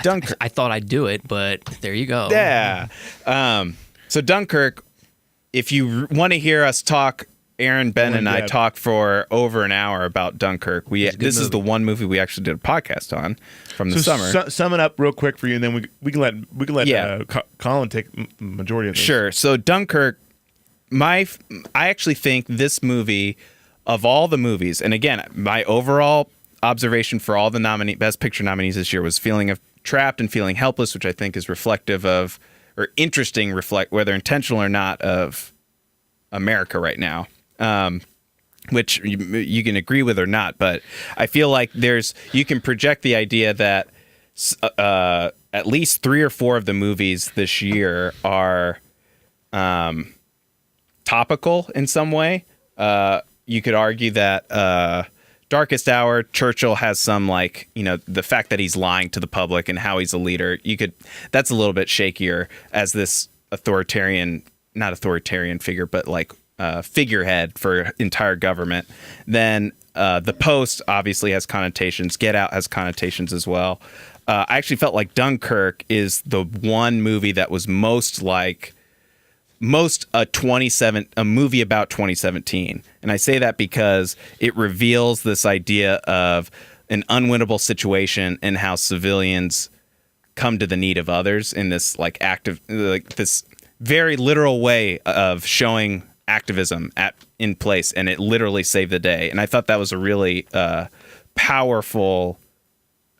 Dunkirk. I thought I'd do it, but there you go. Yeah. So Dunkirk, if you want to hear us talk, Aaron, Ben, and I talk for over an hour about Dunkirk. This is the one movie we actually did a podcast on from the summer. Sum it up real quick for you, and then we can let Colin take the majority of this. Sure. So Dunkirk, I actually think this movie, of all the movies, and again, my overall observation for all the Best Picture nominees this year was feeling of trapped and feeling helpless, which I think is reflective of, or interesting, whether intentional or not, of America right now. Which you can agree with or not, but I feel like you can project the idea that at least 3 or 4 of the movies this year are topical in some way. You could argue that Darkest Hour, Churchill has some, like, the fact that he's lying to the public and how he's a leader. That's a little bit shakier as this not authoritarian figure, but like figurehead for entire government. Then The Post obviously has connotations. Get Out has connotations as well. I actually felt like Dunkirk is the one movie that was most a movie about 2017. And I say that because it reveals this idea of an unwinnable situation and how civilians come to the need of others in this this very literal way of showing activism in place, and it literally saved the day. And I thought that was a really powerful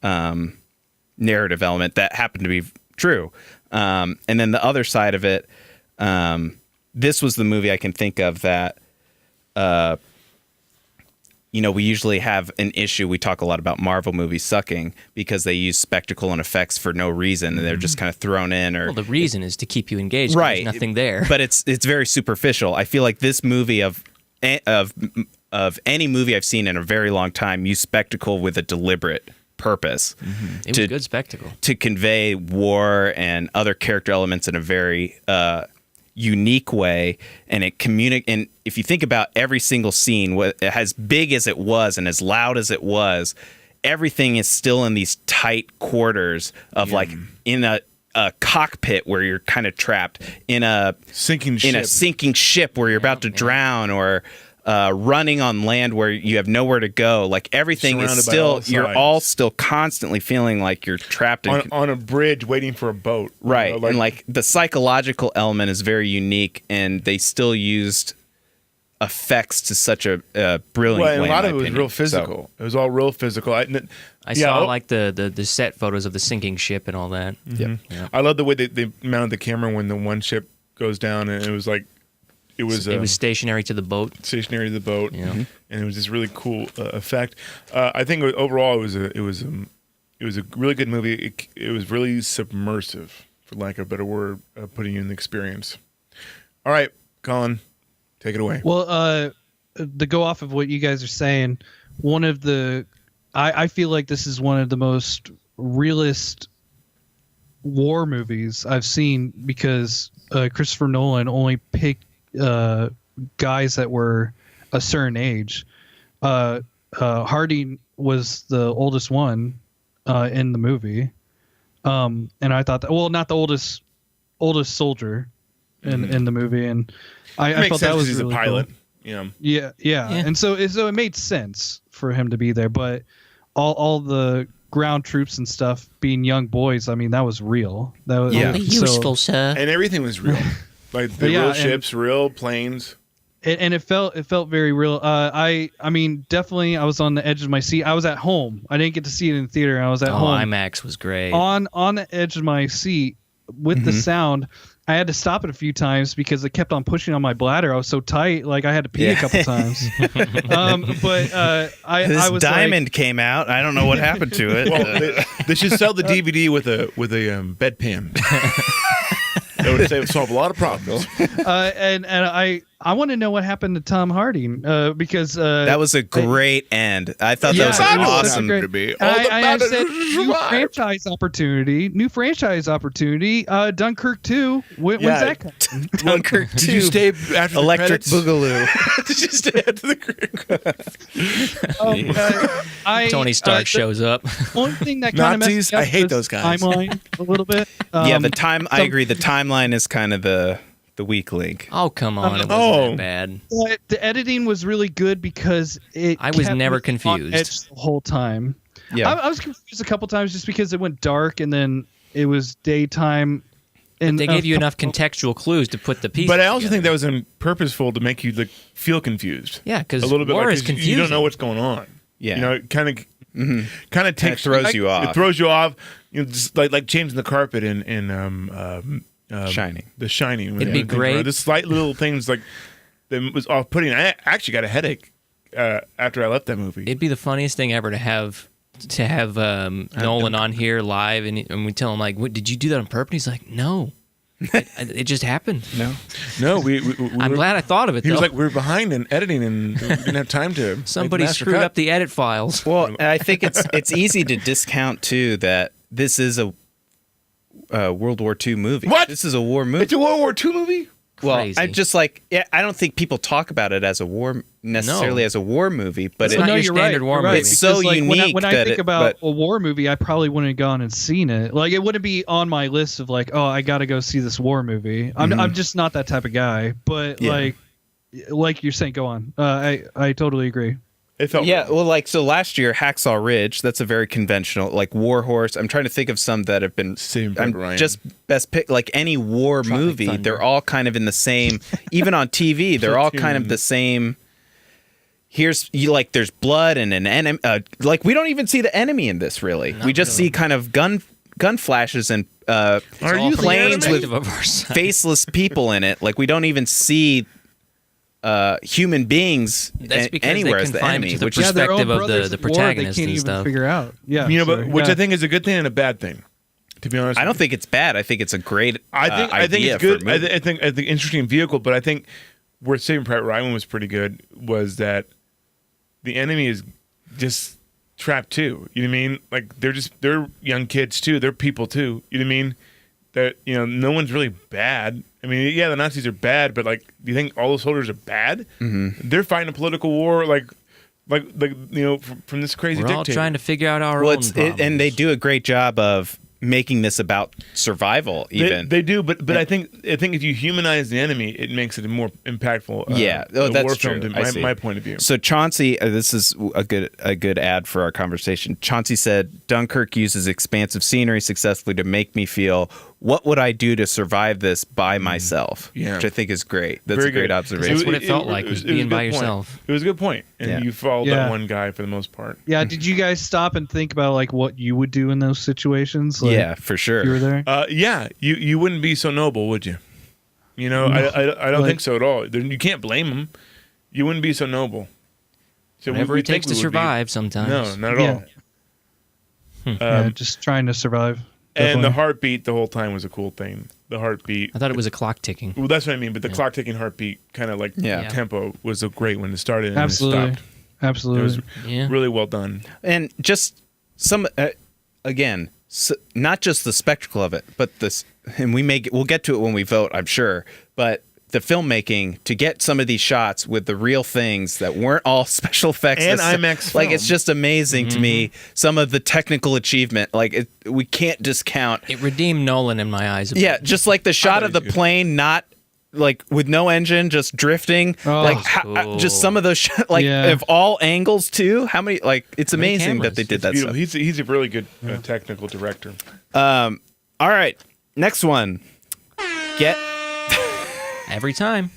narrative element that happened to be true. And then the other side of it, this was the movie I can think of that we usually have an issue. We talk a lot about Marvel movies sucking because they use spectacle and effects for no reason, and they're just kind of thrown in. Well, the reason is to keep you engaged. Right. There's nothing there. But it's very superficial. I feel like this movie of any movie I've seen in a very long time use spectacle with a deliberate purpose. Mm-hmm. It was a good spectacle. To convey war and other character elements in a very unique way, and and if you think about every single scene, as big as it was and as loud as it was, everything is still in these tight quarters of like in a cockpit where you're kind of trapped in a sinking ship where you're about to drown, or running on land where you have nowhere to go. Like everything is still, you're all still constantly feeling like you're trapped on a bridge waiting for a boat. Right. And like the psychological element is very unique, and they still used effects to such a brilliant way. A lot of it was real physical. It was all real physical. I saw like the set photos of the sinking ship and all that. Mm-hmm. Yeah. I love the way they mounted the camera when the one ship goes down, and it was like, it was stationary to the boat. Yeah. And it was this really cool effect. I think overall it was a really good movie. It was really submersive, for lack of a better word, putting you in the experience. All right, Colin, take it away. Well, to go off of what you guys are saying, I feel like this is one of the most realist war movies I've seen, because Christopher Nolan only picked guys that were a certain age. Hardy was the oldest one in the movie, and I thought that, well, not the oldest soldier in the movie, and I thought that was he's really a pilot. Cool. Yeah. And so it made sense for him to be there, but all the ground troops and stuff being young boys, I mean, that was real. That was useful, sir. And everything was real. Like the real ships, real planes. And it felt very real. I mean, definitely, I was on the edge of my seat. I was at home. I didn't get to see it in the theater. I was at home. IMAX was great. On the edge of my seat with the sound. I had to stop it a few times because it kept on pushing on my bladder. I was so tight, like I had to pee a couple times. I was diamond came out. I don't know what happened to it. Well, they should sell the DVD with a bedpan. That would solve a lot of problems. And I want to know what happened to Tom Hardy because That was a great end. I thought Yeah, that was it an was such a awesome. great- to be. And All the I matters said is new survive. new franchise opportunity. Dunkirk 2. When's Yeah. that coming? Dunkirk Did you 2, stay after Electric the credits? Boogaloo. Did you stay after the credits? Tony Stark shows up. One thing that kind of Nazis, I hate those guys. Timeline a little bit. Yeah, I some- agree. The timeline is kind of the weak link. Oh, come on. It wasn't Oh. that bad. But the editing was really good because I was kept never me on confused. edge the whole time. Yeah. I was confused a couple times just because it went dark and then it was daytime. And They gave you enough contextual clues to put the pieces But I also together. think that was purposeful to make you feel confused. Yeah, because A little bit war like is 'cause confusing. you don't know what's going on. Yeah. You know, it kind of takes throws you off. It throws you off. You know, just like changing the carpet in Shining. The Shining. It'd be great. The slight little things like that was off-putting. I actually got a headache after I left that movie. It'd be the funniest thing ever to have Nolan on here live, and we tell him like, "What did you do that on purpose?" He's like, "No, it just happened." No, we I'm were- glad I thought of it. He was though. like, we were behind in editing and we didn't have time to. make Somebody the master screwed cut. up the edit files. Well, and I think it's easy to discount too that this is a World War II movie. What? This is a war movie. It's a World War II movie? Well, Crazy. I'm just like, I don't think people talk about it as a war necessarily No. as a war movie, but It's it, not no, your you're standard right. war You're right, movie. It's so because, like, unique When I that think it- about but- a war movie, I probably wouldn't have gone and seen it. Like it wouldn't be on my list of like, oh, I got to go see this war movie. I'm just not that type of guy. But Yeah. like you're saying, go on. I totally agree. It felt yeah, well, like so last year, Hacksaw Ridge. That's a very conventional, like War Horse. I'm trying to think of some that have been Saving Private Ryan. just best pick. Like any war movie, Thunder. they're all kind of in the same. Even on TV, they're all kind of the same. There's blood and an enemy. Like we don't even see the enemy in this really. We just see kind of gun flashes and Are you the planes enemy? with faceless people in it. Like we don't even see human beings That's because anywhere they as the confine it enemy, to the which Yeah, is their own perspective of brothers the at war, protagonist they can't and even stuff. figure out. Yeah, You know, sorry. but which Yeah. I think is a good thing and a bad thing. To be honest, I don't think it's bad. I think it's a great I think idea it's good. for a movie. I think interesting vehicle, but I think where Saving Private Ryan was pretty good was that the enemy is just trapped too. You know what I mean? Like they're young kids too. They're people too. You know what I mean? That no one's really bad. I mean, yeah, the Nazis are bad, but like, do you think all the soldiers are bad? Mm-hmm. They're fighting a political war, like from this crazy We're all dictator. trying to figure out our well, own problems. and they do a great job of making this about survival. Even They do, but I think if you humanize the enemy, it makes it a more impactful. yeah, that's war true. film, I to see. my point of view. So Chauncey, this is a good ad for our conversation. Chauncey said Dunkirk uses expansive scenery successfully to make me feel, what would I do to survive this by myself? Yeah. Which I think is great. That's Very a great good. observation. That's what it felt like, was a being good by point. yourself. It was a good point, and Yeah. you followed Yeah. that one guy for the most part. Yeah, did you guys stop and think about like what you would do in those situations? Like, Yeah, for sure. you were there. Yeah, you wouldn't be so noble, would you? You know, I don't Like- think so at all. You can't blame him. You wouldn't be so noble. So Whatever we it takes think to we would be. survive sometimes. No, not at Yeah. all. Yeah, just trying to survive. And the Definitely. heartbeat the whole time was a cool thing. The heartbeat. I thought it was a clock ticking. Well, that's what I mean. But the clock ticking heartbeat, kind of like Yeah. tempo, was a great one to start it and Absolutely. it stopped. Absolutely. It was Yeah. really well done. And just some again, not just the spectacle of it, but this, and we'll get to it when we vote, I'm sure, but the filmmaking to get some of these shots with the real things that weren't all special effects And necessarily. IMAX like film. it's just amazing to me, some of the technical achievement, like we can't discount. It redeemed Nolan in my eyes. A bit. Yeah, just like the shot thought of the he was good. plane not like with no engine, just drifting. Oh. like Cool. just some of those like Yeah. of all angles too. How many, like it's many amazing that cameras? they did It's that beautiful. stuff. He's a really good technical director. All right, next one. Get Every time.